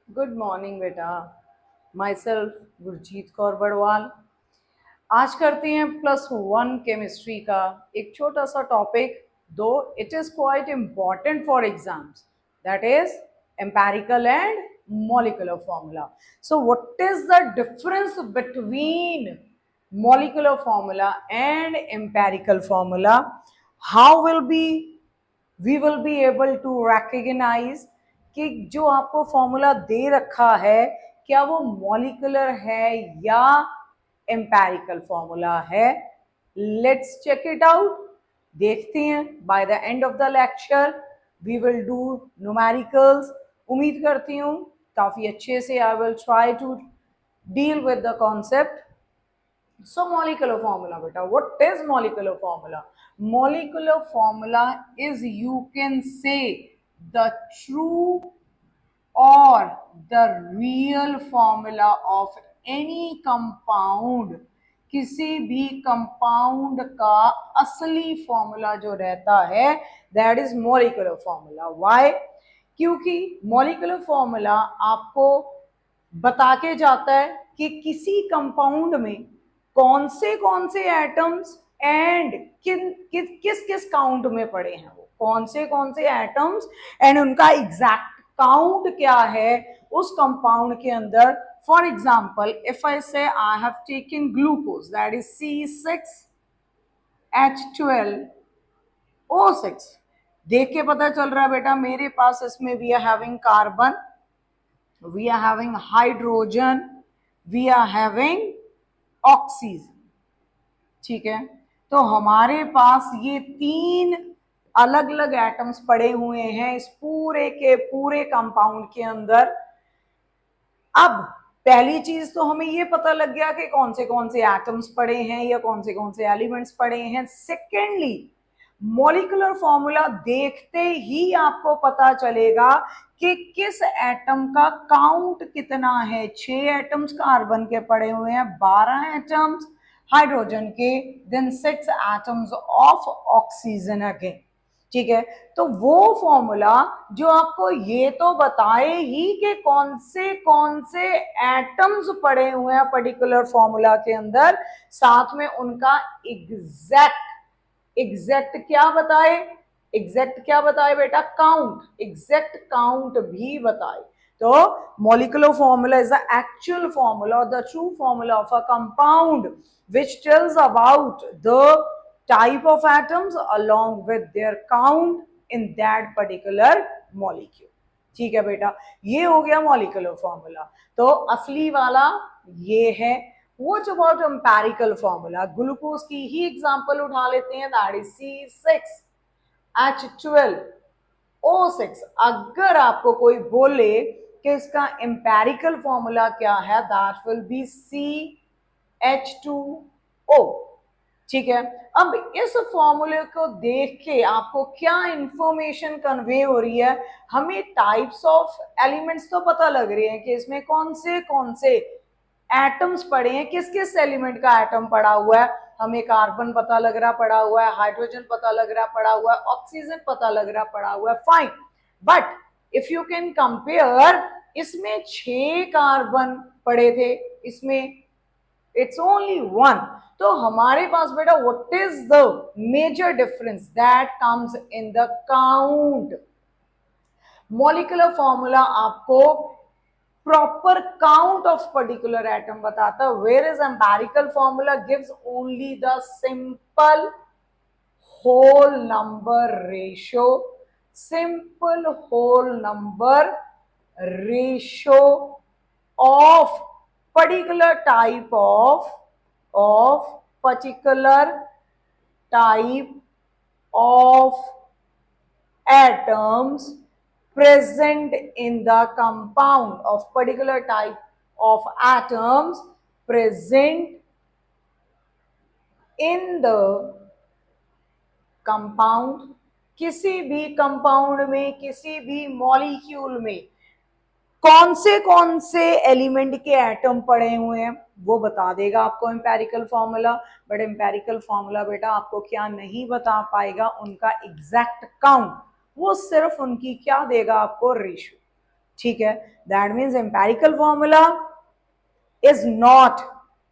Good morning बेटा। My self Gurjeet Kaur Badwal. आज करते हैं +1 केमिस्ट्री का एक छोटा सा टॉपिक, दो it is quite important for exams, that is empirical and molecular formula. So what is the difference between molecular formula and empirical formula? How will be we will be able to recognize कि जो आपको formula दे रखा है क्या वो molecular है या empirical formula है। Let's check it out. देखते हैं by the end of the lecture we will do numericals. उम्मीद करती हूँ काफी अच्छे से I will try to deal with the concept. So molecular formula beta, what is molecular formula? Molecular formula is, you can say, the true or the real formula of any compound. किसी भी compound का असली formula जो रहता है that is molecular formula. Why? क्योंकि molecular formula आपको बता के जाता है कि किसी कंपाउंड में कौन से एटम्स एंड किस किस काउंट में पड़े हैं, वो कौन से एटम्स एंड उनका एग्जैक्ट काउंट क्या है उस कंपाउंड के अंदर। फॉर एग्जाम्पल इफ आई से I have taken glucose that is C6H12O6, देख के पता चल रहा है बेटा मेरे पास इसमें we are having carbon, we are having hydrogen, we are having oxygen. ठीक है, तो हमारे पास ये तीन अलग अलग एटम्स पड़े हुए हैं इस पूरे के पूरे कंपाउंड के अंदर। अब पहली चीज तो हमें ये पता लग गया कि कौन से एटम्स पड़े हैं या कौन से एलिमेंट्स पड़े हैं। सेकेंडली मॉलिक्यूलर फॉर्मूला देखते ही आपको पता चलेगा कि किस एटम का काउंट कितना है। 6 एटम्स कार्बन के पड़े हुए हैं, 12 एटम्स हाइड्रोजन के, then 6 atoms of oxygen again. ठीक है, तो वो फॉर्मूला जो आपको ये तो बताए ही कि कौन से एटम्स पड़े हुए हैं पर्टिकुलर फॉर्मूला के अंदर, साथ में उनका एग्जैक्ट क्या बताए बेटा? काउंट, एग्जैक्ट काउंट भी बताए। तो molecular formula is the actual formula or the true formula of a compound which tells about the type of atoms along with their count in that particular molecule। ठीक है बेटा, ये हो गया molecular formula. तो असली वाला ये है। What about empirical formula? Glucose की ही एग्जांपल उठा लेते हैं, दैट इज C6H12O6। अगर आपको कोई बोले कि इसका एम्पेरिकल फॉर्मूला क्या है, दैट विल बी CH2O। ठीक है, अब इस फॉर्मूले को देख के आपको क्या इंफॉर्मेशन कन्वे हो रही है? हमें टाइप्स ऑफ एलिमेंट्स तो पता लग रहे हैं कि इसमें कौन से एटम्स पड़े हैं, किस किस एलिमेंट का एटम पड़ा हुआ है। हमें कार्बन पता लग रहा पड़ा हुआ है, हाइड्रोजन पता लग रहा पड़ा हुआ है, ऑक्सीजन पता लग रहा पड़ा हुआ है, fine. But if you can compare, इसमें 6 कार्बन पड़े थे, इसमें इट्स ओनली 1। तो हमारे पास बेटा what is the major difference that comes in the count. Molecular formula आपको proper count of particular atom बताता है, where is empirical formula gives only the simple whole number ratio, simple whole number ratio of particular type of atoms present in the compound, of particular type of atoms present in the compound। किसी भी compound में, किसी भी molecule में कौन से element के atom पड़े हुए हैं वो बता देगा आपको empirical formula. But empirical formula बेटा आपको क्या नहीं बता पाएगा? उनका एग्जैक्ट काउंट। वो सिर्फ उनकी क्या देगा आपको? रेशियो। ठीक है, that means empirical formula is not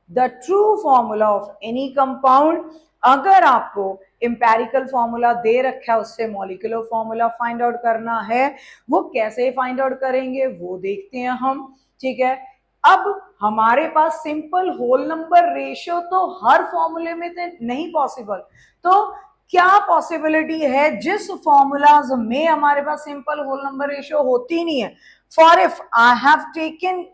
the true formula of any compound. अगर आपको एम्पेरिकल फॉर्मूला दे रखा है, उससे मॉलिक्यूलर फॉर्मूला फाइंड आउट करना है, वो कैसे फाइंड आउट करेंगे वो देखते हैं हम। ठीक है, अब हमारे पास सिंपल होल नंबर रेशियो तो हर फॉर्मूले में तो नहीं पॉसिबल, तो क्या पॉसिबिलिटी है जिस फॉर्मूलाज में हमारे पास सिंपल होल नंबर रेशियो होती नहीं है। For if I have taken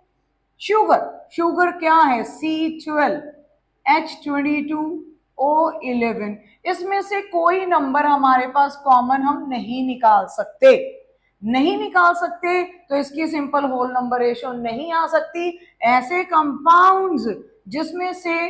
sugar, sugar क्या है C12H22O11, इसमें से कोई नंबर हमारे पास कॉमन हम नहीं निकाल सकते, नहीं निकाल सकते, तो इसकी सिंपल होल नंबर रेशियो नहीं आ सकती। ऐसे कंपाउंड्स जिसमें से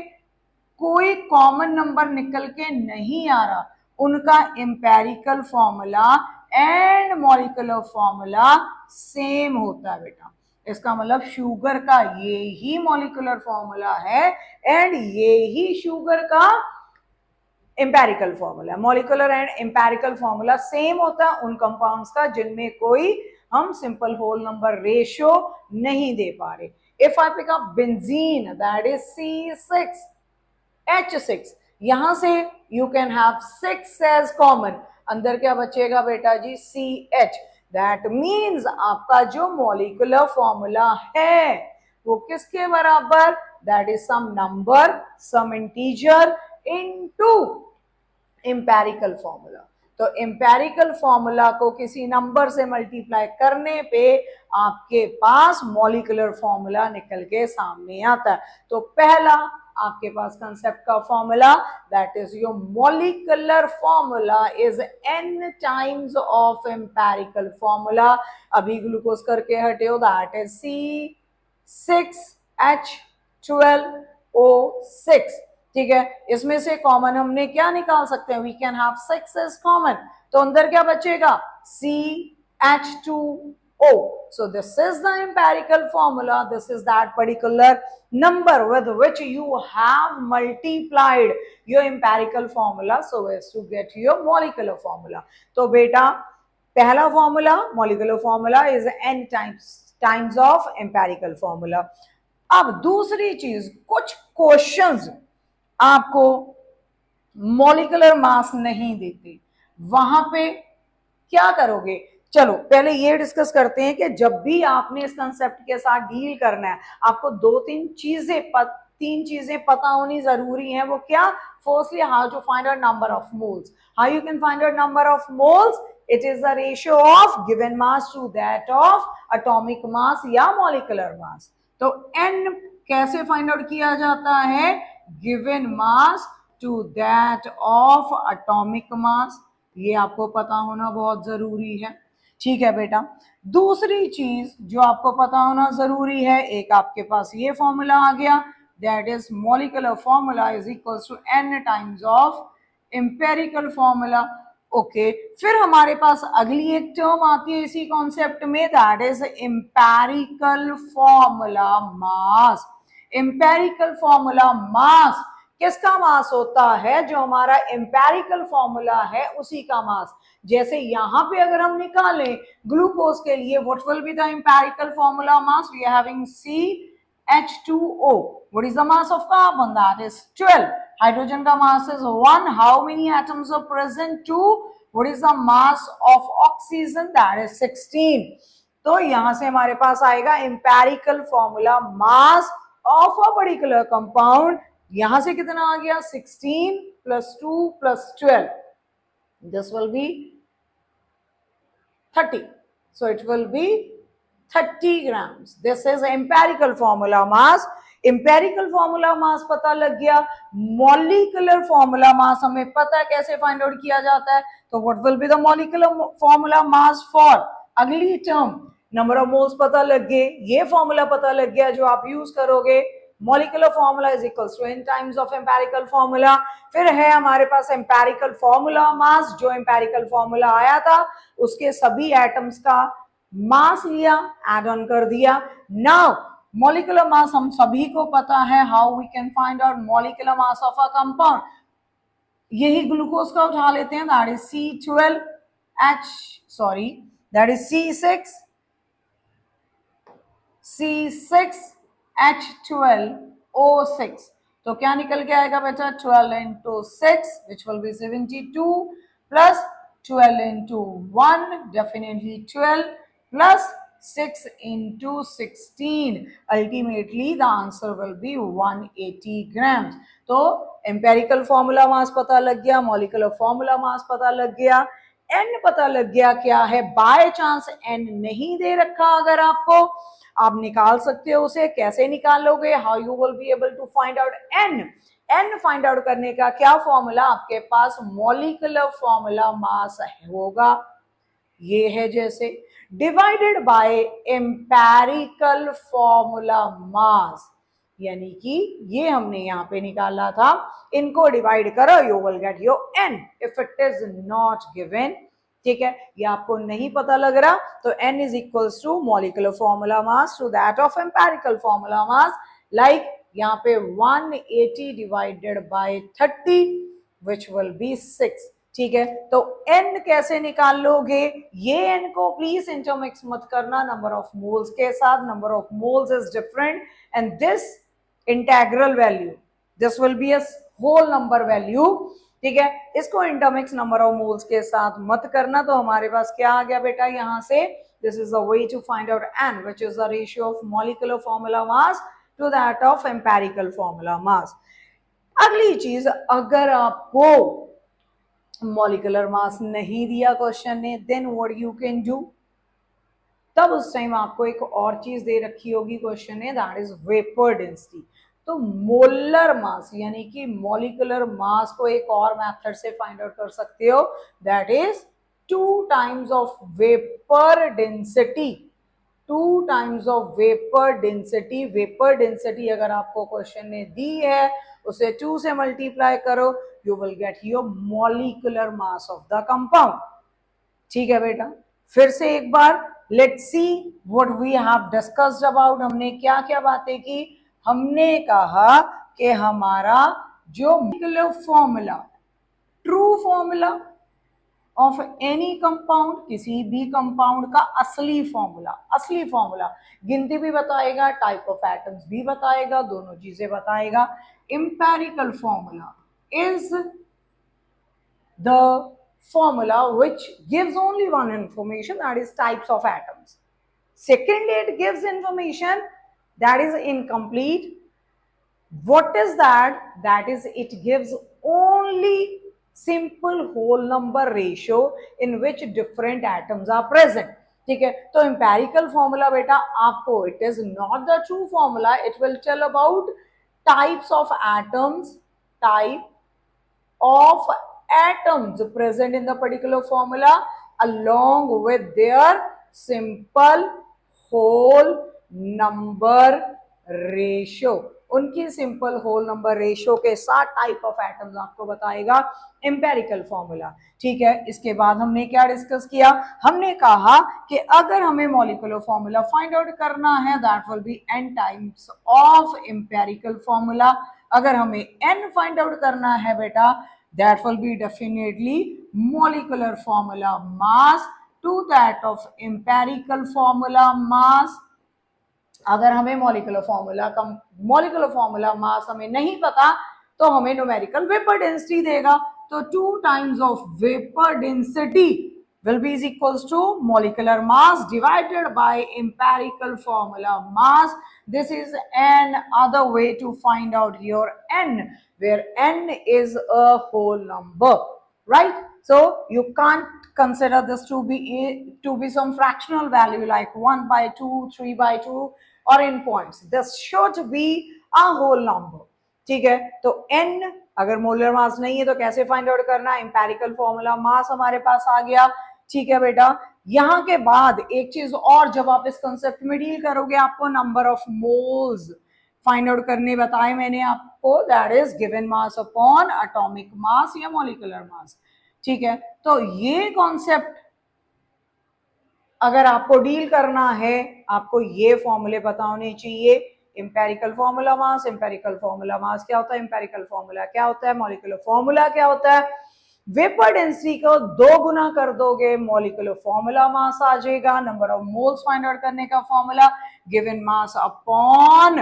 कोई कॉमन नंबर निकल के नहीं आ रहा, उनका empirical formula and molecular formula same होता है बेटा। इसका मतलब शुगर का ये ही मॉलिक्यूलर फॉर्मूला है एंड ये ही शुगर का empirical formula. Molecular and empirical formula same होता है उन कंपाउंड्स का जिनमें कोई हम सिंपल होल नंबर रेशियो नहीं दे पा रहे। If I pick up benzene that is C6H6, यहां से you can have 6 as common, अंदर क्या बचेगा बेटा जी CH। दैट मीन्स आपका जो मॉलिक्यूलर फॉर्मूला है वो किसके बराबर, that is some number some integer into empirical formula. तो एम्पेरिकल फॉर्मूला को किसी नंबर से मल्टीप्लाई करने पे आपके पास मॉलिक्यूलर फॉर्मूला निकल के सामने आता है। तो पहला आपके पास कंसेप्ट का formula, that is your molecular formula is n times of empirical formula. अभी ग्लूकोज करके हटे हो, दैट इज C6H12O6। ठीक है, इसमें से कॉमन हमने क्या निकाल सकते हैं, we can have 6 as common, तो अंदर क्या बचेगा CH2O। so this is the empirical formula, this is that particular number with which you have multiplied your empirical formula so as to get your molecular formula। तो बेटा पहला formula molecular formula is n times of empirical formula. अब दूसरी चीज, कुछ questions आपको molecular mass नहीं देते, वहां पे क्या करोगे। चलो पहले ये डिस्कस करते हैं कि जब भी आपने इस कंसेप्ट के साथ डील करना है, आपको तीन चीजें पता होनी जरूरी है। वो क्या, firstly how to find out number of moles. How you can find out number of moles, it is the ratio of given mass to that of atomic mass या मॉलिक्यूलर मास। तो n कैसे फाइंड आउट किया जाता है, given mass to that of atomic mass, ये आपको पता होना बहुत जरूरी है। ठीक है बेटा, दूसरी चीज जो आपको पता होना जरूरी है, एक आपके पास ये फॉर्मूला आ गया, that is molecular formula is equals to n times of empirical formula. Okay, फिर हमारे पास अगली एक टर्म आती है इसी कॉन्सेप्ट में, that is empirical formula mass. Empirical formula मास किसका मास होता है, जो हमारा एम्पेरिकल फॉर्मूला है उसी का मास। जैसे यहां पे अगर हम निकालें ग्लूकोज के लिए, what will be the empirical formula mass, we are having CH2O, what is the mass of carbon, that is 12, hydrogen का mass is 1, how many atoms are present, 2, what is the mass of oxygen, that is 16। तो यहां से हमारे पास आएगा empirical formula mass of a particular compound, यहां से कितना आ गया 16 plus 2 plus 12, this will B 30, so it will be 30 grams। this is empirical formula mass। empirical formula mass पता लग गया, molecular formula mass हमें पता है कैसे फाइंड आउट किया जाता है। तो what will be the molecular formula mass for अगली टर्म, नंबर ऑफ मोल्स पता लग गए, ये फॉर्मूला पता लग गया जो आप यूज करोगे, molecular formula is equals to n times of empirical formula. फिर है हमारे पास एम्पेरिकल फॉर्मूला मास, जो एम्पेरिकल फॉर्मूला आया था उसके सभी एटम्स का मास लिया, एड ऑन कर दिया। नाउ मॉलिक्यूलर मास हम सभी को पता है, how we can find out molecular mass of a compound, यही ग्लूकोज का उठा लेते हैं, दैट इज C6H12O, C6H12O6। तो क्या निकल के आएगा बेटा 12 into 6 which will be 72 plus 12 into 1 definitely 12 plus 6 into 16 ultimately the answer will be 180 grams। तो एम्पेरिकल फॉर्मूला मास पता लग गया, मॉलिक्यूलर फॉर्मूला मास पता लग गया, एन पता लग गया क्या है। बाय चांस एन नहीं दे रखा अगर आपको, आप निकाल सकते हो उसे। कैसे निकालोगे, how you will be able to find out n. N find out करने का क्या फॉर्मूला आपके पास, मॉलिक्यूलर फॉर्मूला मास होगा, ये है जैसे डिवाइडेड बाय एम्पेरिकल फॉर्मूला मास, यानी कि ये हमने यहां पे निकाला था, इनको डिवाइड करो, you will get your n if it is not given. ठीक है, ये आपको नहीं पता लग रहा तो n is equals to molecular formula mass to that of empirical formula mass, like यहाँ पे 180 divided by 30 which will be 6। ठीक है, तो n कैसे निकाल लोगे, ये n को प्लीज इंटरमिक्स मत करना नंबर ऑफ मोल्स के साथ, number of moles is different and this integral value this will be a whole number value. ठीक है, इसको इंटरमिक्स नंबर ऑफ मोल्स के साथ मत करना। तो हमारे पास क्या आ गया बेटा यहां से, this is the way to find out n which is the ratio of molecular formula mass to that of empirical formula mass. अगली चीज, अगर आपको मॉलिक्यूलर मास नहीं दिया क्वेश्चन ने, then what you can do, तब उस टाइम आपको एक और चीज दे रखी होगी क्वेश्चन ने, दैट इज वेपर डेंसिटी। तो मोलर मास यानी कि मॉलिक्यूलर मास को एक और मेथड से फाइंड आउट कर सकते हो, that is 2 times of vapour density, 2 times of vapour density. Vapour density अगर आपको क्वेश्चन ने दी है, उसे 2 से मल्टीप्लाई करो, you will get your molecular mass of the compound. ठीक है बेटा, फिर से एक बार let's see what we have discussed about. हमने क्या क्या बातें की, हमने कहा कि हमारा जो molecular formula, true formula of any compound, किसी भी कंपाउंड का असली फॉर्मूला, असली फॉर्मूला गिनती भी बताएगा, टाइप ऑफ एटम्स भी बताएगा, दोनों चीजें बताएगा। Empirical formula is the formula which gives only one information, that is types of atoms. Secondly, it gives information that is incomplete. What is that? That is, it gives only simple whole number ratio in which different atoms are present. ठीक है, तो empirical formula बेटा आपको, it is not the true formula, it will tell about types of atoms, type of atoms present in the particular formula along with their simple whole number ratio। उनकी simple whole number ratio के साथ type of atoms आपको बताएगा empirical formula. ठीक है, इसके बाद हमने क्या डिस्कस किया, हमने कहा कि अगर हमें मॉलिक्यूलर फॉर्मूला फाइंड आउट करना है, that will be n times of empirical formula. अगर हमें n फाइंड आउट करना है बेटा, that will be definitely molecular formula mass to that of empirical formula mass। अगर हमें मॉलिक्यूलर फॉर्मूला मास हमें नहीं पता, तो हमें न्यूमेरिकल वेपर डेंसिटी देगा। तो 2 times of vapour density will be is equals to molecular mass divided by empirical formula mass। This is an other way to find out your n, where n is a whole number, right? So you can't consider this to be some fractional value like 1 by 2, 3 by 2 or in points. This should be a whole number। ठीक है, तो n अगर molar mass नहीं है तो कैसे find out करना, empirical formula मास हमारे पास आ गया। ठीक है बेटा, यहां के बाद एक चीज और, जब आप इस कंसेप्ट में डील करोगे, आपको number of moles find out करने बताए मैंने आपको, that is given mass upon atomic mass या मॉलिक्यूलर मास। ठीक है, तो ये कॉन्सेप्ट अगर आपको डील करना है, आपको ये फॉर्मूले पता होने चाहिए। एम्पेरिकल फॉर्मूला मास, एम्पेरिकल फॉर्मूला मास क्या होता है, एम्पेरिकल फॉर्मूला क्या होता है, मॉलिक्यूलर फॉर्मूला क्या होता है। वेपर डेंसिटी को 2 गुना कर दोगे, मॉलिक्यूलर फॉर्मूला मास आ जाएगा। Number of moles find out करने का formula given mass upon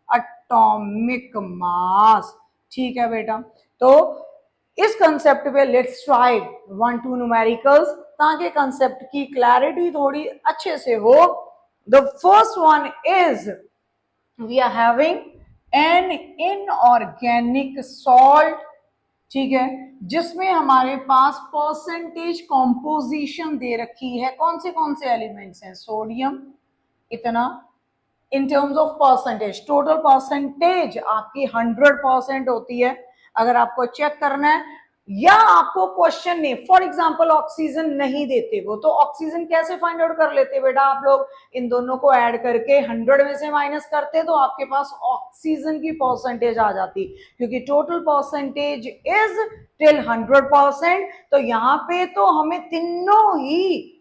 atomic mass. ठीक है बेटा, तो इस कंसेप्ट पे लेट्स ट्राई 1-2 न्यूमेरिकल्स ताकि कंसेप्ट की क्लैरिटी थोड़ी अच्छे से हो। The first one is we are having an inorganic salt, ठीक है, जिसमें हमारे पास परसेंटेज कॉम्पोजिशन दे रखी है। कौन से एलिमेंट्स हैं? सोडियम इतना, in terms of percentage, total percentage आपकी 100% होती है। अगर आपको चेक करना है या आपको क्वेश्चन ने फॉर एग्जांपल ऑक्सीजन नहीं देते वो, तो ऑक्सीजन कैसे फाइंड आउट कर लेते बेटा आप लोग? इन दोनों को ऐड करके 100 में से माइनस करते तो आपके पास ऑक्सीजन की परसेंटेज आ जाती, क्योंकि टोटल परसेंटेज इज टिल 100%। तो यहाँ पे तो हमें तीनों ही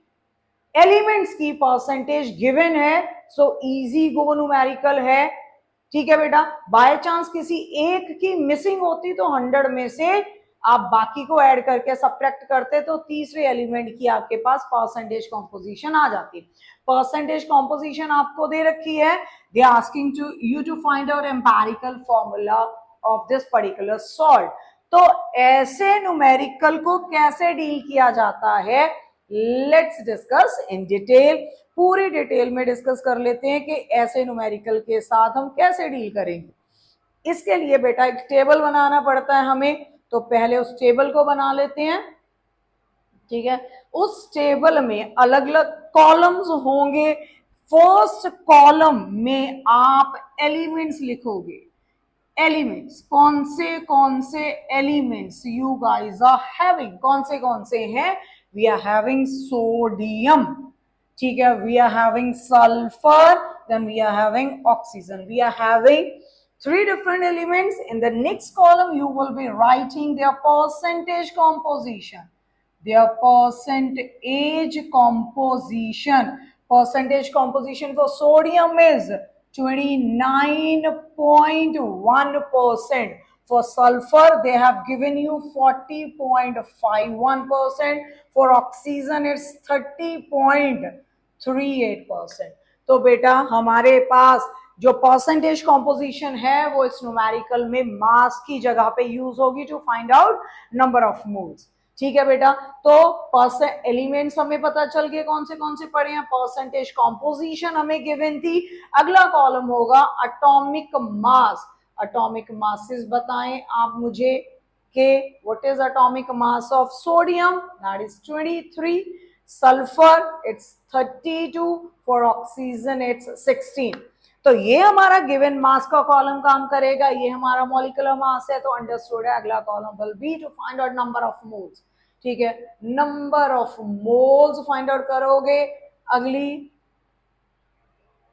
एलिमेंट्स की परसेंटेज गिवन है, सो इजी गो न्यूमेरिकल है। ठीक है बेटा, बाय चांस किसी एक की मिसिंग होती तो 100 में से आप बाकी को ऐड करके सब्ट्रैक्ट करते तो तीसरे एलिमेंट की आपके पास परसेंटेज कॉम्पोजिशन आ जाती। परसेंटेज कॉम्पोजिशन आपको दे रखी है, they asking to you to find out empirical formula of this particular salt. तो ऐसे न्यूमेरिकल को कैसे डील किया जाता है, लेट्स डिस्कस इन डिटेल। पूरी डिटेल में डिस्कस कर लेते हैं कि ऐसे न्यूमेरिकल के साथ हम कैसे डील करेंगे। इसके लिए बेटा एक टेबल बनाना पड़ता है हमें, तो पहले उस टेबल को बना लेते हैं। ठीक है, उस टेबल में अलग अलग कॉलम्स होंगे। फर्स्ट कॉलम में आप एलिमेंट्स लिखोगे। एलिमेंट्स कौन से elements you guys are having, कौन से हैं? वी आर हैविंग सोडियम, ठीक है, we are having sulphur, then we are having oxygen. We are having three different elements. In the next column you will be writing their percentage composition, their percentage composition. Percentage composition for sodium is 29.1%. For sulfur they have given you 40.51%. For oxygen it's 30.38%. तो बेटा हमारे पास जो percentage composition है वो इस numerical में मास की जगह पे यूज होगी to find out number of moles. ठीक है बेटा, तो एलिमेंट्स हमें पता चल गए कौन से पढ़े हैं, परसेंटेज कॉम्पोजिशन हमें गिवन थी। अगला कॉलम होगा एटॉमिक मास। एटॉमिक मासेस बताएं आप मुझे कि what is atomic mass of sodium, that is 23, sulphur it's 32, for oxygen it's 16। तो ये हमारा गिवन मास का कॉलम काम करेगा, ये हमारा मॉलिक्यूलर मास है, तो अंडरस्टूड है। अगला column will be to find out number of moles. ठीक है, number of moles find out करोगे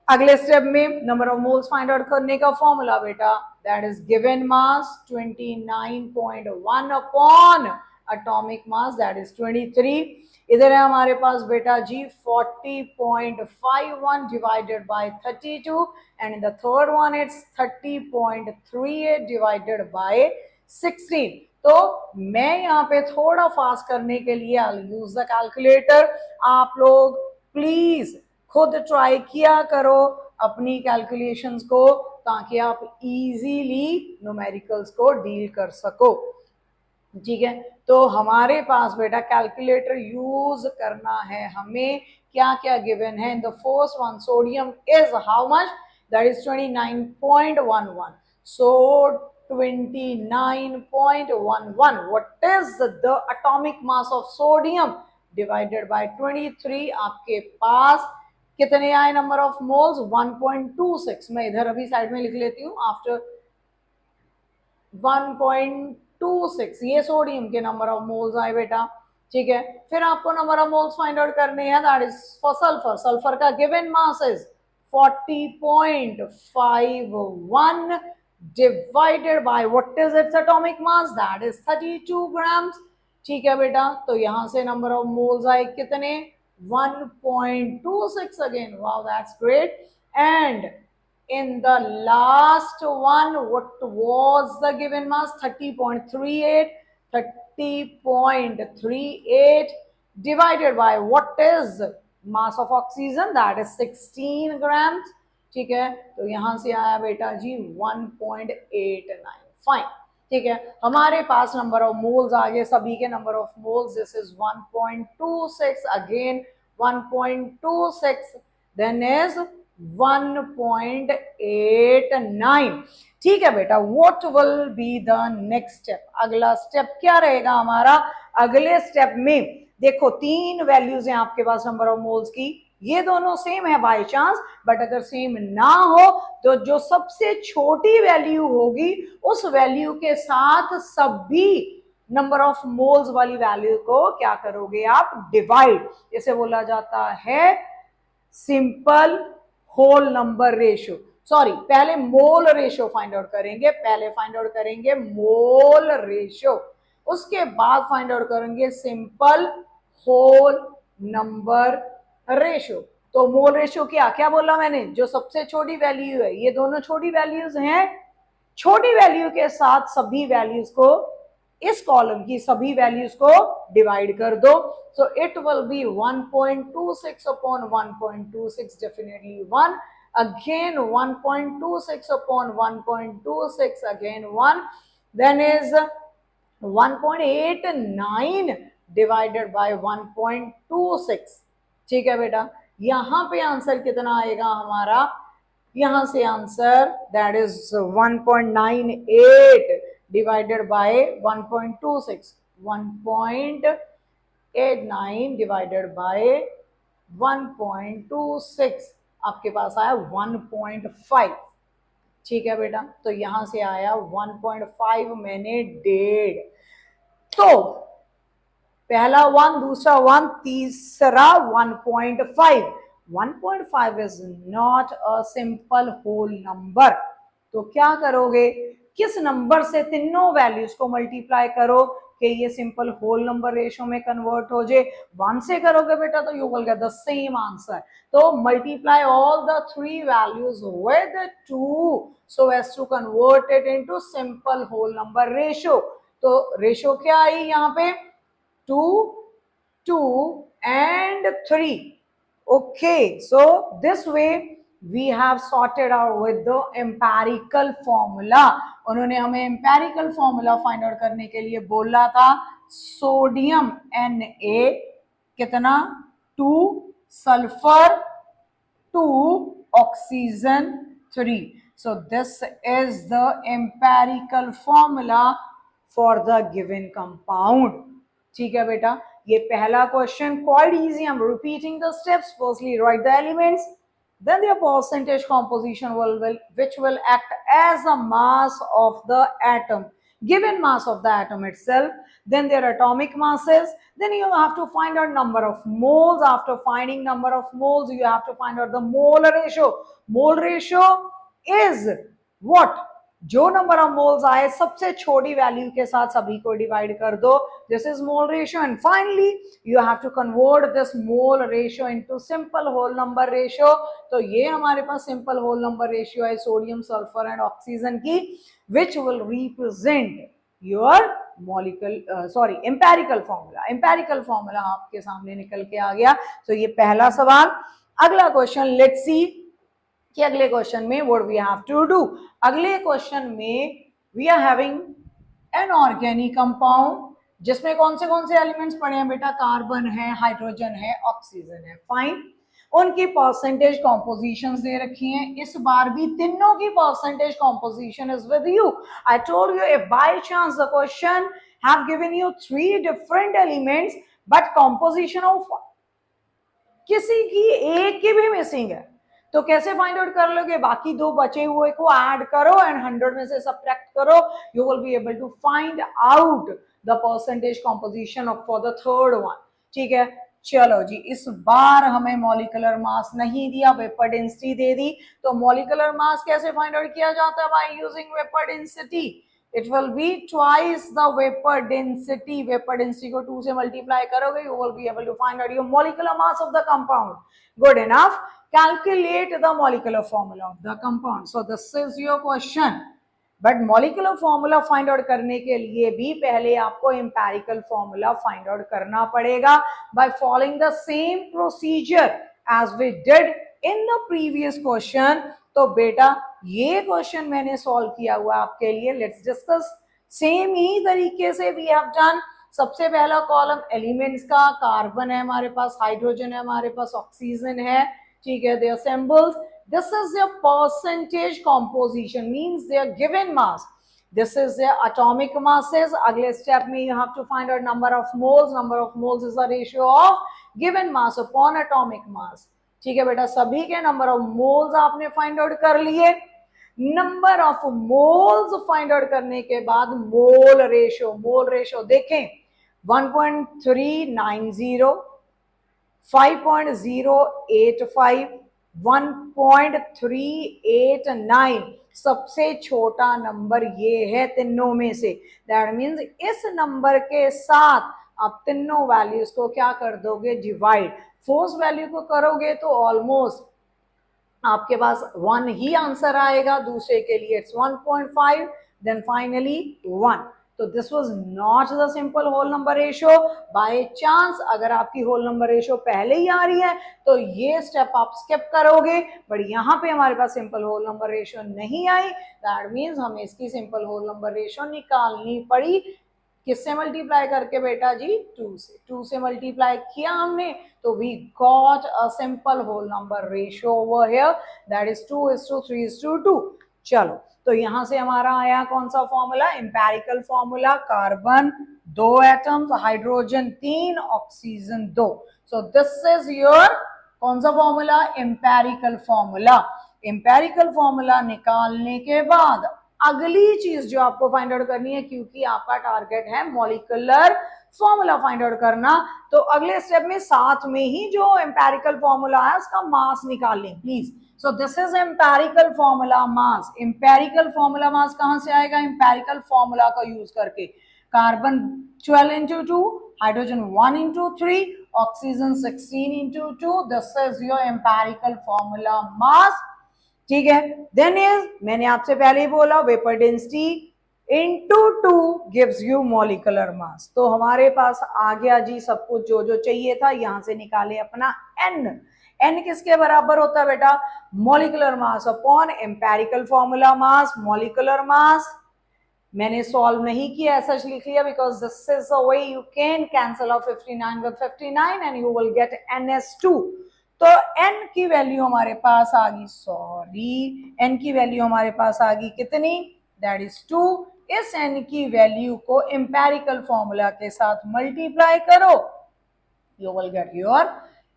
अगले स्टेप में। Number of moles find out करने का फॉर्मूला बेटा, that is given mass 29.1 upon atomic mass that is 23। इधर है हमारे पास बेटा जी 40.51 divided by 32, and in the third one it's 30.38 divided by 16। तो मैं यहाँ पे थोड़ा फास्ट करने के लिए I will use the calculator. आप लोग प्लीज खुद ट्राई किया करो अपनी कैलकुलेशंस को, ताकि आप इजीली न्यूमेरिकल्स को डील कर सको। ठीक है, तो हमारे पास बेटा कैलकुलेटर यूज करना है हमें। क्या क्या गिवन है? In the first one sodium is how much, that is 29.11। So 29.11, what is the atomic mass of sodium divided by 23। आपके पास कितने आए नंबर ऑफ मोल्स? 1.26। मैं इधर अभी साइड में लिख लेती हूँ। आफ्टर 1.26 ये सोडियम के नंबर ऑफ मोल्स आए बेटा। ठीक है, फिर आपको number of moles find out करने हैं, that is for sulphur. Sulphur का given mass is 40.51 divided by what is its atomic mass, that is 32 grams. ठीक है बेटा, तो यहां से नंबर ऑफ मोल्स आए कितने? 1.26 again, wow that's great. And in the last one, what was the given mass? 30.38. 30.38 divided by what is mass of oxygen, that is 16 grams. ठीक है, तो यहां से आया बेटा जी 1.89। फाइन, ठीक है, हमारे पास नंबर ऑफ मोल्स आ गए, सभी के number of moles, this is 1.26, again 1.26, then is 1.89। ठीक है बेटा, what will be the next step, अगला स्टेप क्या रहेगा हमारा। अगले स्टेप में देखो तीन वैल्यूज हैं आपके पास नंबर ऑफ मोल्स की, ये दोनों सेम है बाय चांस, बट अगर सेम ना हो तो जो सबसे छोटी वैल्यू होगी उस वैल्यू के साथ सभी नंबर ऑफ मोल्स वाली वैल्यू को क्या करोगे आप, डिवाइड। इसे बोला जाता है simple whole number ratio. Sorry, पहले मोल रेशियो फाइंड आउट करेंगे, पहले फाइंड आउट करेंगे मोल रेशियो, उसके बाद फाइंड आउट करेंगे सिंपल होल नंबर रेशियो। तो मोल रेशियो क्या क्या बोला मैंने, जो सबसे छोटी वैल्यू है, ये दोनों छोटी वैल्यूज हैं, छोटी वैल्यू के साथ सभी वैल्यूज को, इस कॉलम की सभी वैल्यूज को डिवाइड कर दो। So it will B 1.26 upon 1.26, definitely 1, again 1.26 upon 1.26, again 1, then is 1.89 divided by 1.26। ठीक है बेटा, यहां पे आंसर कितना आएगा हमारा, यहां से answer that is 1.98 divided by 1.26, 1.89 divided by 1.26, आपके पास आया 1.5। ठीक है बेटा, तो यहां से आया 1.5 मैंने डेढ़, तो पहला 1, दूसरा 1, तीसरा 1.5। 1.5 is not a simple whole number, तो क्या करोगे, किस नंबर से तीनों वैल्यूज को मल्टीप्लाई करो कि ये सिंपल होल नंबर रेशियो में कन्वर्ट हो जाए। 1 से करोगे बेटा तो you will get the same answer, तो multiply all the three values with 2 so as to convert it into simple whole number ratio. तो रेशियो क्या आई यहाँ पे, 2, 2 and 3। Okay, so this way we have sorted out with the empirical formula। उन्होंने हमें empirical formula find out करने के लिए बोला था, सोडियम Na कितना 2, sulphur 2, oxygen 3। So this is the empirical formula for the given compound। ठीक है बेटा, ये पहला question quite easy, I am repeating the steps. Firstly right the elements, then their percentage composition which will act as a mass of the atom, given mass of the atom itself, then their atomic masses, then you have to find out number of moles. After finding number of moles, you have to find out the mole ratio। mole ratio is what, जो number of moles आए सबसे छोटी value के साथ सभी को divide कर दो, this is mole ratio. And finally you have to convert this mole ratio into simple whole number ratio. तो ये हमारे पास सिंपल होल नंबर रेशियो है सोडियम, सल्फर एंड ऑक्सीजन की, which will represent your molecule empirical formula. Empirical formula आपके सामने निकल के आ गया। तो ये पहला सवाल। अगला क्वेश्चन, लेट्स सी कि अगले क्वेश्चन में what we have to do. अगले क्वेश्चन में we are having an organic compound, जिसमें कौन से एलिमेंट्स पड़े हैं बेटा, कार्बन है, हाइड्रोजन है, ऑक्सीजन है। फाइन, उनकी परसेंटेज कॉम्पोजिशंस दे रखी हैं। इस बार भी तीनों की percentage composition is with you. I told you if by chance the question have given you 3 different elements but composition of किसी की एक की भी मिसिंग है, तो कैसे फाइंड आउट कर लोगे, बाकी दो बचे हुए को ऐड करो एंड 100 में से सब्ट्रैक्ट करो, you will be able to find out the percentage composition of for the third one. ठीक है, चलो जी, इस बार हमें मॉलिक्यूलर मास नहीं दिया, वेपर डेंसिटी दे दी। तो मॉलिक्यूलर मास कैसे फाइंड आउट किया जाता है, by using vapour density. It will be twice the vapour density. Vapour density को 2 से मल्टीप्लाई करोगे, you will be able to find out your molecular mass of the compound. Good enough, calculate the molecular formula of the compound। So this is your question। But molecular formula find out करने के लिए भी पहले आपको empirical formula find out करना पड़ेगा by following the same procedure as we did in the previous question। तो बेटा ये क्वेश्चन मैंने सॉल्व किया हुआ आपके लिए। लेट्स डिस्कस सेम ही तरीके से वी हैव डन। सबसे पहला कॉलम एलिमेंट्स का, कार्बन है हमारे पास, हाइड्रोजन है हमारे पास, ऑक्सीजन है, ठीक है, their symbols. This is their percentage composition, means their given mass. This is their atomic masses. अगले स्टेप में you have to find out number of moles. Number of moles is the ratio of given mass upon atomic mass. ठीक है बेटा, सभी के number of moles आपने find out कर लिए। Number of moles find out करने के बाद मोल रेशियो देखें, 1.390, 5.085, 1.389, सबसे छोटा नंबर ये है तीनों में से। दैट मीन्स इस नंबर के साथ आप तीनों वैल्यूज को क्या कर दोगे, डिवाइड। फोर्स वैल्यू को करोगे तो ऑलमोस्ट आपके पास 1 ही आंसर आएगा, दूसरे के लिए इट्स 1.5, देन फाइनली 1। तो this was not the simple whole number ratio. By chance अगर आपकी होल नंबर रेशियो पहले ही आ रही है तो ये स्टेप आप स्किप करोगे, बट यहाँ पे हमारे पास सिंपल होल नंबर रेशियो नहीं आई। दैट मीन्स हमें इसकी सिंपल होल नंबर रेशियो निकालनी पड़ी। किससे मल्टीप्लाई करके बेटा जी, 2 से मल्टीप्लाई किया हमने, तो we got a simple whole number ratio over here, that is 2:3:2। चलो, तो यहां से हमारा आया कौन सा formula, empirical formula, carbon 2 atoms, hydrogen 3, oxygen 2। So this is your कौन सा formula, empirical formula. Empirical formula निकालने के बाद अगली चीज जो आपको फाइंड आउट करनी है, क्योंकि आपका टारगेट है मॉलिक्यूलर फॉर्मूला फाइंड आउट करना, तो अगले स्टेप में साथ में ही जो एम्पेरिकल फॉर्मूला है उसका मास निकाल लें please. So this is empirical formula mass. Empirical formula मास कहां से आएगा, एम्पेरिकल फॉर्मूला का यूज करके। Carbon 12 into 2, hydrogen 1 into 3, oxygen 16 into 2। This is your empirical formula मास। ठीक है, देन इज, मैंने आपसे पहले ही बोला, vapour density into 2 gives you molecular mass. तो हमारे पास आ गया जी सब कुछ जो जो चाहिए था। यहां से निकाले अपना n। n किसके बराबर होता है बेटा, molecular mass upon empirical formula मास। मॉलिक्यूलर मास मैंने सॉल्व नहीं किया, ऐसा लिख लिया because this is the way you can cancel out 59 with 59 and you will gate NS2। तो n की वैल्यू हमारे पास आ गई, n की वैल्यू हमारे पास आ गई कितनी, दैट इज 2। इस n की वैल्यू को एम्पेरिकल फॉर्मूला के साथ मल्टीप्लाई करो, you will get your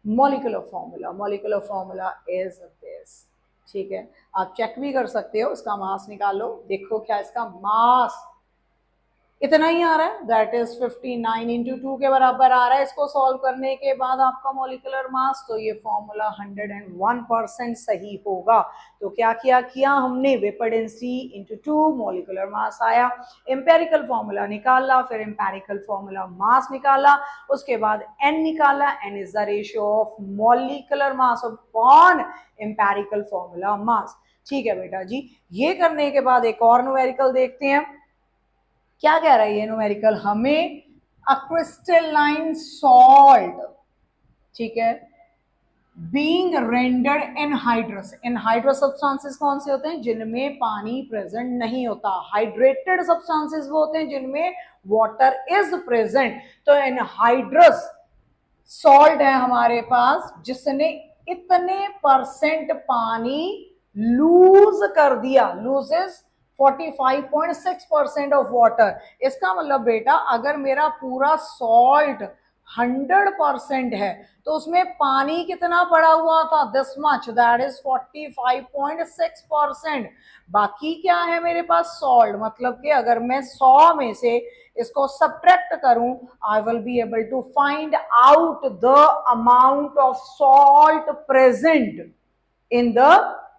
molecular formula. Molecular formula is this. ठीक है, आप चेक भी कर सकते हो, इसका मास निकालो, देखो क्या इसका मास इतना ही आ रहा है, दैट इज 59 into 2 के बराबर आ रहा है। इसको सॉल्व करने के बाद आपका मॉलिक्यूलर मास, तो ये फॉर्मूला 101% सही होगा। तो क्या किया हमने, vapour density into 2, molecular mass आया, एम्पेरिकल फॉर्मूला निकाला, फिर एम्पेरिकल फॉर्मूला मास निकाला, उसके बाद n निकाला। n is the ratio of molecular mass upon empirical formula मास। ठीक है बेटा जी, ये करने के बाद एक और न्यूमेरिकल देखते हैं। क्या कह रहा है ये न्यूमेरिकल हमें, अ क्रिस्टलाइन सॉल्ट, ठीक है, being rendered anhydrous. Anhydrous substances कौन से होते हैं, जिनमें पानी प्रेजेंट नहीं होता। हाइड्रेटेड सब्सटेंसेस वो होते हैं जिनमें वाटर इज प्रेजेंट। तो एनहाइड्रस सॉल्ट है हमारे पास जिसने इतने परसेंट पानी लूज कर दिया, लूजेस 45.6% ऑफ वाटर। इसका मतलब बेटा अगर मेरा पूरा सॉल्ट 100% है तो उसमें पानी कितना पड़ा हुआ था, दिस मच, दैट इज 45.6%। बाकी क्या है मेरे पास, सॉल्ट। मतलब कि अगर मैं 100 में से इसको सब्ट्रैक्ट करूं, I will be able to find out the amount of salt present in the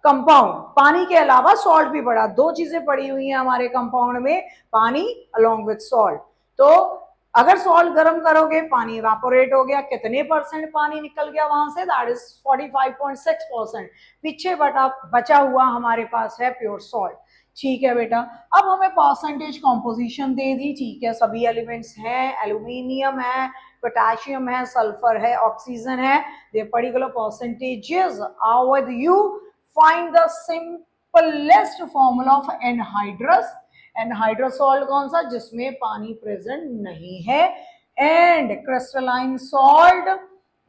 compound. पानी के अलावा सॉल्ट भी पड़ा, दो चीजें पड़ी हुई हैं हमारे कंपाउंड में, पानी अलोंग विथ सॉल्ट। तो अगर सॉल्ट गर्म करोगे, पानी इवेपोरेट हो गया, कितने परसेंट पानी निकल गया वहां से, दैट इज 45.6%। पीछे बचा हुआ हमारे पास है प्योर सॉल्ट। ठीक है बेटा, अब हमें परसेंटेज कॉम्पोजिशन दे दी। ठीक है, सभी एलिमेंट्स हैं, एल्यूमिनियम है, पोटेशियम है, सल्फर है, ऑक्सीजन है, they particular percentages are with you. Find the simplest formula of anhydrous. Anhydrous salt कौन सा, जिसमें पानी प्रेजेंट नहीं है, एंड क्रिस्टलाइन सॉल्ट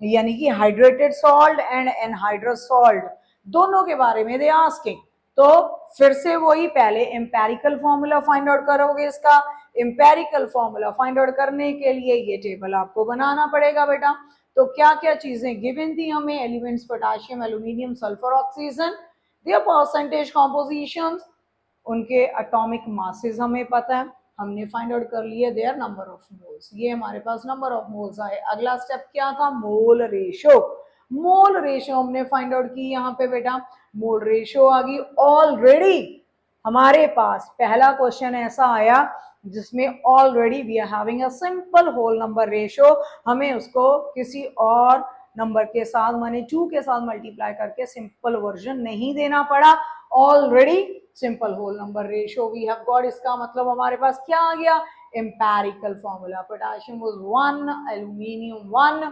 यानी कि hydrated salt and anhydrous salt, दोनों के बारे में दे आस्किंग। तो फिर से वही, पहले एम्पेरिकल फॉर्मूला फाइंड आउट करोगे इसका। एम्पेरिकल फॉर्मूला फाइंड आउट करने के लिए ये टेबल आपको बनाना पड़ेगा बेटा। तो क्या क्या चीजें गिवन थी हमें, elements potassium, aluminium, sulphur, oxygen, their percentage compositions, उनके एटॉमिक मासेस हमें पता है, हमने फाइंड आउट कर लिया देयर नंबर ऑफ मोल्स, ये हमारे पास नंबर ऑफ मोल्स आए। अगला स्टेप क्या था, मोल रेशो। मोल रेशो हमने फाइंड आउट की यहाँ पे बेटा, मोल रेशो आ गई। ऑलरेडी हमारे पास पहला क्वेश्चन ऐसा आया जिसमें already we are having a simple whole number ratio, हमें उसको किसी और नंबर के साथ माने 2 के साथ मल्टीप्लाई करके सिंपल वर्जन नहीं देना पड़ा, already simple whole number ratio we have got. इसका मतलब हमारे पास क्या आ गया, empirical formula, potassium was 1, aluminium 1,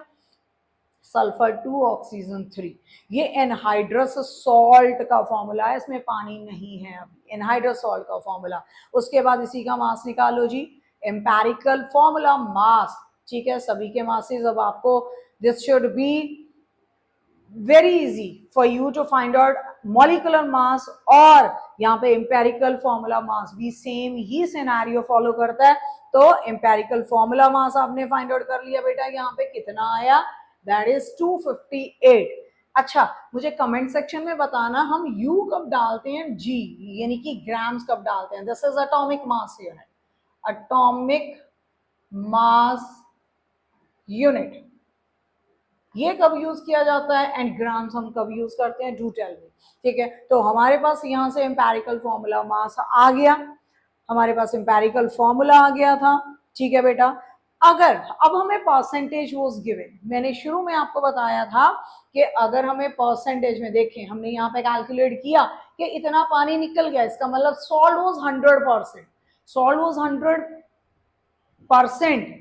sulphur 2, oxygen 3। ये एनहाइड्रस सॉल्ट का फॉर्मूला है, इसमें पानी नहीं है अभी, एनहाइड्रस सॉल्ट का फॉर्मूला। उसके बाद इसी का मास निकालो जी, एम्पेरिकल फॉर्मूला मास, ठीक है, सभी के मासेस। अब आपको this should be very easy for you to find out molecular mass, और यहाँ पे एम्पेरिकल फॉर्मूला मास भी सेम ही सिनेरियो फॉलो करता है। तो एम्पेरिकल फॉर्मूला मास आपने फाइंड आउट कर लिया बेटा, यहाँ पे कितना आया, दैट इज 258। अच्छा, मुझे कमेंट सेक्शन में बताना हम यू कब डालते हैं, जी यानी कि ग्राम्स कब डालते हैं। This is atomic mass unit, atomic mass unit, ये कब यूज किया जाता है, एंड ग्राम्स हम कब यूज करते हैं, डू टेल मी। ठीक है, तो हमारे पास यहाँ से एम्पेरिकल फॉर्मूला मास आ गया, हमारे पास एम्पेरिकल फॉर्मूला आ गया था, ठीक है बेटा। अगर अब हमें परसेंटेज वाज गिवन, मैंने शुरू में आपको बताया था कि अगर हमें परसेंटेज में देखें, हमने यहाँ पे कैलकुलेट किया कि इतना पानी निकल गया, इसका मतलब salt was 100%, salt was 100%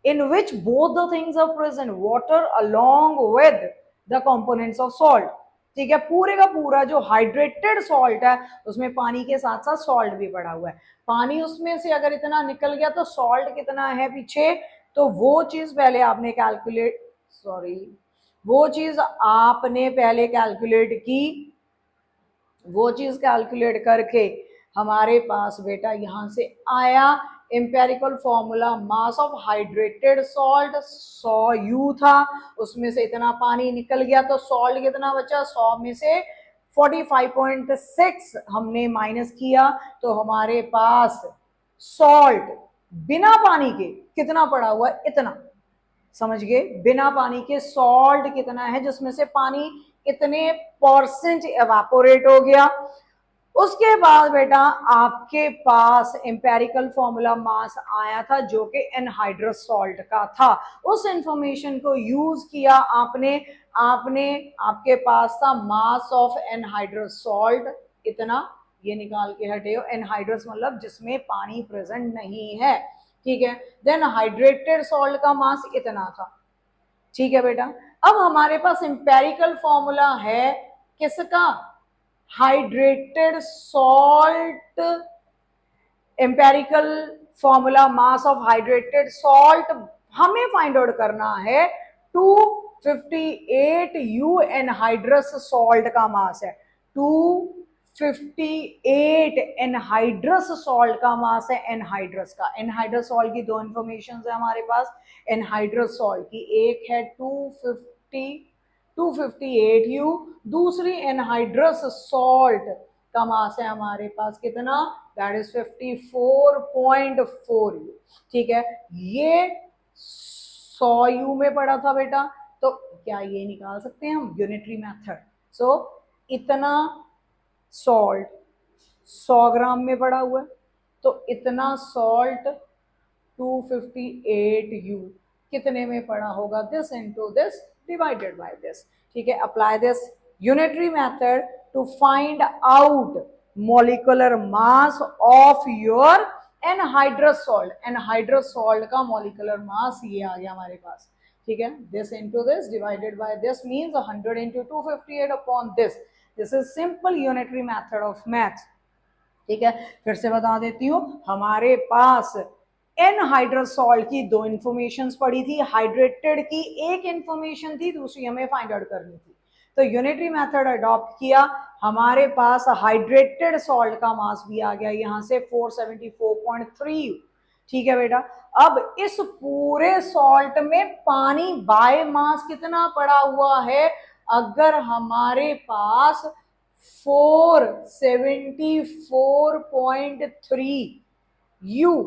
in which both the things are present, water along with the components of salt। ठीक है, पूरे का पूरा जो हाइड्रेटेड सॉल्ट है उसमें पानी के साथ साथ सॉल्ट भी पड़ा हुआ है। पानी उसमें से अगर इतना निकल गया तो सॉल्ट कितना है पीछे, तो वो चीज पहले आपने कैलकुलेट, सॉरी, वो चीज आपने पहले कैलकुलेट की, वो चीज कैलकुलेट करके हमारे पास बेटा यहां से आया empirical formula mass of hydrated salt 100 you था, उसमें से इतना पानी निकल गया तो सॉल्ट कितना बचा, 100 में से 45.6 हमने माइनस किया, तो हमारे पास सॉल्ट बिना पानी के कितना पड़ा हुआ है, इतना, समझ गए, बिना पानी के सॉल्ट कितना है, जिसमें से पानी कितने परसेंट एवापोरेट हो गया। उसके बाद बेटा आपके पास एम्पेरिकल फॉर्मूला मास आया था जो कि एनहाइड्रस सॉल्ट का था, उस इंफॉर्मेशन को यूज किया आपने, आपके पास था मास ऑफ एनहाइड्रस सॉल्ट इतना, ये निकाल के हटे हो, एनहाइड्रस मतलब जिसमें पानी प्रेजेंट नहीं है, ठीक है। देन हाइड्रेटेड सॉल्ट का मास इतना था, ठीक है बेटा। अब हमारे पास एम्पेरिकल फॉर्मूला है किसका, hydrated salt, empirical formula mass of hydrated salt हमें फाइंड आउट करना है 258 यू एनहाइड्रस सॉल्ट का मास है, 258 एनहाइड्रस सॉल्ट का मास है, एनहाइड्रस का। एनहाइड्रस सॉल्ट की दो इंफॉर्मेशन है हमारे पास एनहाइड्रस सॉल्ट की, एक है 258 यू, दूसरी एनहाइड्रस सॉल्ट का मास है हमारे पास कितना, दैट इज 54.4 यू, ठीक है। ये 100 यू में पड़ा था बेटा, तो क्या ये निकाल सकते हैं हम यूनिटरी मेथड। सो इतना सॉल्ट 100 ग्राम में पड़ा हुआ है, तो इतना सॉल्ट 258 यू कितने में पड़ा होगा, this into this divided by this, ठीक है। Apply this unitary method to find out molecular mass of your anhydrous salt, anhydrous salt का मॉलिक्यूलर मास ये आ गया हमारे पास, ठीक है। This into this divided by this means 100 into 258 upon this, this is simple unitary method of maths. ठीक है, फिर से बता देती हूँ, हमारे पास एनहाइड्रस सॉल्ट की दो इंफॉर्मेशन पड़ी थी, हाइड्रेटेड की एक इंफॉर्मेशन थी, दूसरी हमें फाइंड आउट करनी थी। तो यूनिटरी मेथड अडॉप्ट किया, हमारे पास हाइड्रेटेड सॉल्ट का मास भी आ गया यहां से 474.3। ठीक है बेटा, अब इस पूरे सॉल्ट में पानी बाय मास कितना पड़ा हुआ है, अगर हमारे पास 474.3 यू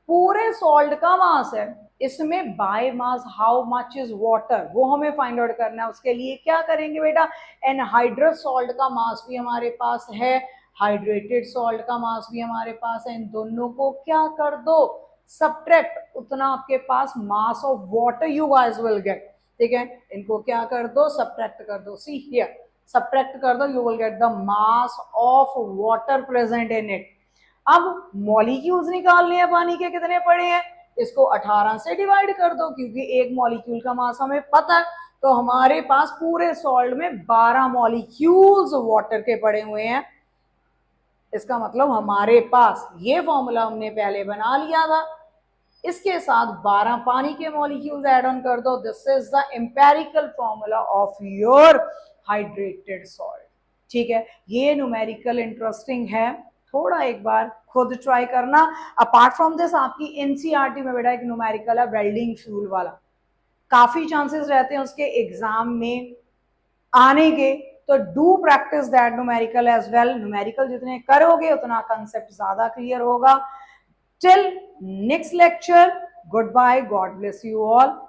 पूरे सॉल्ट का मास है, इसमें by mass how much is water, वो हमें फाइंड आउट करना है। उसके लिए क्या करेंगे बेटा, एनहाइड्रस सॉल्ट का मास भी हमारे पास है, हाइड्रेटेड सॉल्ट का मास भी हमारे पास है, इन दोनों को क्या कर दो, सब्ट्रैक्ट, उतना आपके पास mass of water you guys will get. ठीक है, इनको क्या कर दो, सब्ट्रैक्ट कर दो, सी हियर, सब्ट्रैक्ट कर दो, you will get the mass of water present in it. अब मॉलिक्यूल्स निकालने हैं पानी के, कितने पड़े हैं, इसको 18 से डिवाइड कर दो, क्योंकि एक मॉलिक्यूल का मास हमें पता है। तो हमारे पास पूरे सॉल्ट में 12 मॉलिक्यूल्स वाटर के पड़े हुए हैं। इसका मतलब हमारे पास ये फॉर्मूला हमने पहले बना लिया था, इसके साथ 12 पानी के मॉलिक्यूल्स ऐड ऑन कर दो, this is the empirical formula of your hydrated salt. ठीक है, ये न्यूमेरिकल इंटरेस्टिंग है, थोड़ा एक बार खुद ट्राई करना। अपार्ट फ्रॉम दिस आपकी एनसीईआरटी में बेटा एक न्यूमेरिकल है वेल्डिंग फ्यूल वाला, काफी चांसेस रहते हैं उसके एग्जाम में आने के, तो do practice that numerical as well. Numerical जितने करोगे उतना कंसेप्ट ज्यादा क्लियर होगा। Till next lecture, goodbye, God bless you all.